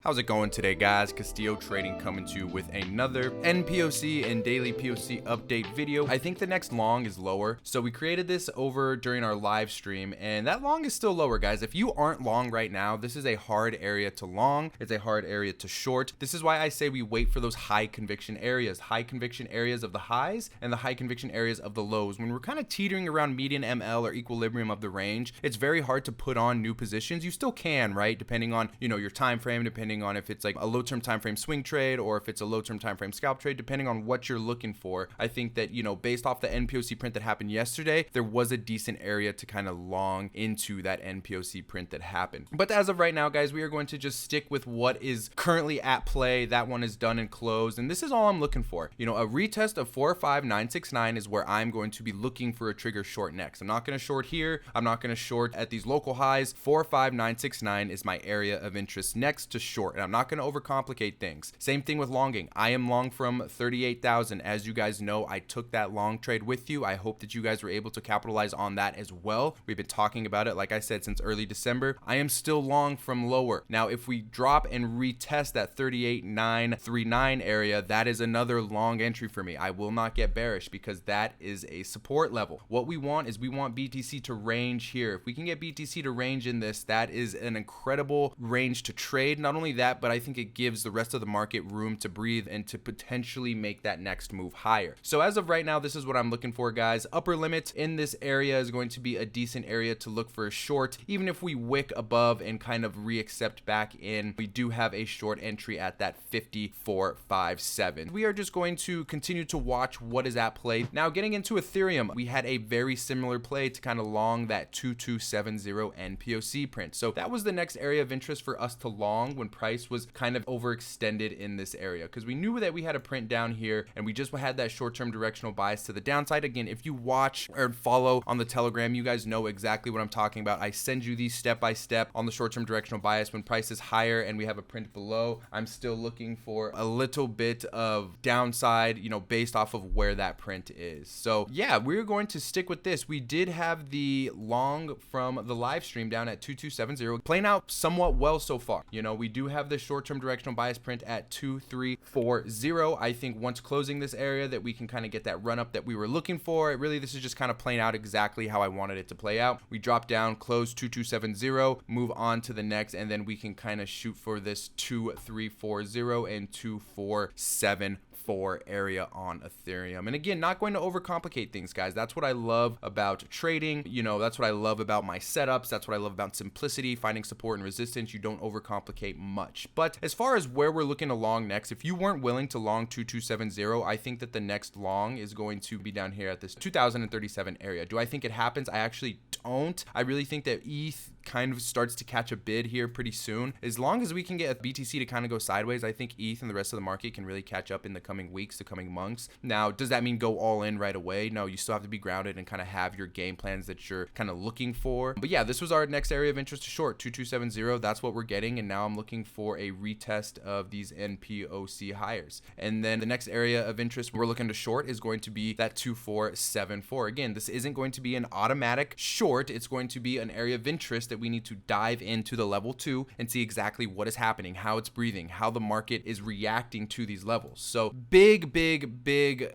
How's it going today, guys? Castillo Trading coming to you with another nPOC and daily POC update video. I think the next long is lower, so we created this over during our live stream, and that long is still lower, guys. If you aren't long right now, this is a hard area to long. It's a hard area to short. This is why I say we wait for those high conviction areas of the highs and the high conviction areas of the lows. When we're kind of teetering around median ML or equilibrium of the range, it's very hard to put on new positions. You still can, right? Depending on, your time frame, depending on if it's like a low-term time frame swing trade or if it's a low-term time frame scalp trade, depending on what you're looking for. I think that, based off the nPOC print that happened yesterday, there was a decent area to kind of long into that nPOC print that happened. But as of right now, guys, we are going to just stick with what is currently at play. That one is done and closed, and this is all I'm looking for. A retest of 45969 is where I'm going to be looking for a trigger short next. I'm not going to short here. I'm not going to short at these local highs. 45969 is my area of interest next to short, and I'm not going to overcomplicate things. Same thing with longing. I am long from 38,000. As you guys know, I took that long trade with you. I hope that you guys were able to capitalize on that as well. We've been talking about it, like I said, since early December. I am still long from lower. Now, if we drop and retest that 38,939 area, that is another long entry for me. I will not get bearish because that is a support level. What we want is we want BTC to range here. If we can get BTC to range in this, that is an incredible range to trade. Not only that, but I think it gives the rest of the market room to breathe and to potentially make that next move higher. So as of right now, this is what I'm looking for, guys. Upper limit in this area is going to be a decent area to look for a short. Even if we wick above and kind of re-accept back in, we do have a short entry at that 54.57. We are just going to continue to watch what is at play. Now, getting into Ethereum, we had a very similar play to kind of long that 2270 nPOC print. So that was the next area of interest for us to long when price was kind of overextended in this area, because we knew that we had a print down here and we just had that short-term directional bias to the downside. Again, if you watch or follow on the Telegram, you guys know exactly what I'm talking about. I send you these step by step on the short-term directional bias. When price is higher and we have a print below, I'm still looking for a little bit of downside, based off of where that print is. So yeah, we're going to stick with this. We did have the long from the live stream down at 2270 playing out somewhat well so far. We do have the short-term directional bias print at 2340. I think once closing this area that we can kind of get that run up that we were looking for. This is just kind of playing out exactly how I wanted it to play out. We drop down, close 2270, move on to the next, and then we can kind of shoot for this 2340 and 2474 area on Ethereum. And again, not going to overcomplicate things, guys. That's what I love about trading. That's what I love about my setups. That's what I love about simplicity, finding support and resistance. You don't overcomplicate much. But as far as where we're looking to long next, if you weren't willing to long 2270, I think that the next long is going to be down here at this 2037 area. Do I think it happens? I actually don't. I really think that ETH kind of starts to catch a bid here pretty soon. As long as we can get BTC to kind of go sideways, I think ETH and the rest of the market can really catch up in the coming weeks, the coming months. Now, does that mean go all in right away? No, you still have to be grounded and kind of have your game plans that you're kind of looking for. But yeah, this was our next area of interest to short, 2270. That's what we're getting. And now I'm looking for a retest of these nPOC higher. And then the next area of interest we're looking to short is going to be that 2474. Again, this isn't going to be an automatic short. It's going to be an area of interest that we need to dive into the level 2 and see exactly what is happening, how it's breathing, how the market is reacting to these levels. So big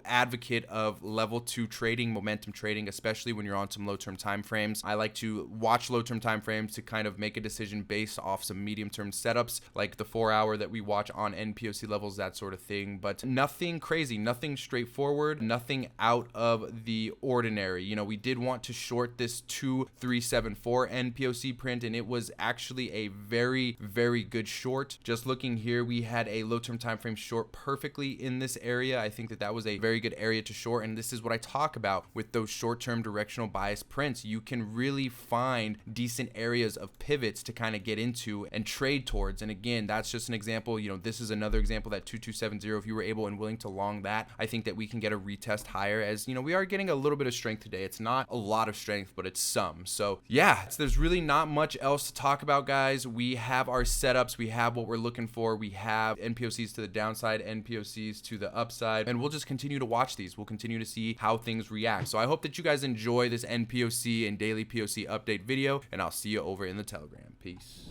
advocate of level 2 trading, momentum trading, especially when you're on some low-term time frames. I like to watch low-term time frames to kind of make a decision based off some medium-term setups, like the 4-hour that we watch on nPOC levels, that sort of thing. But nothing crazy, nothing straightforward, nothing out of the ordinary. We did want to short this 2374 nPOC print, and it was actually a very good short. Just looking here, we had a low-term time frame short perfectly in this area. I think that was a very good area to short, and this is what I talk about with those short-term directional bias prints. You can really find decent areas of pivots to kind of get into and trade towards. And again, that's just an example. This is another example, that 2270. If you were able and willing to long that, I think that we can get a retest higher, as we are getting a little bit of strength today. It's not a lot of strength, but it's some. So yeah, there's really not much else to talk about, guys. We have our setups, we have what we're looking for, we have nPOCs to the downside, nPOCs to the upside, and we'll just continue to watch these. We'll continue to see how things react. So I hope that you guys enjoy this nPOC and daily POC update video, and I'll see you over in the Telegram. Peace.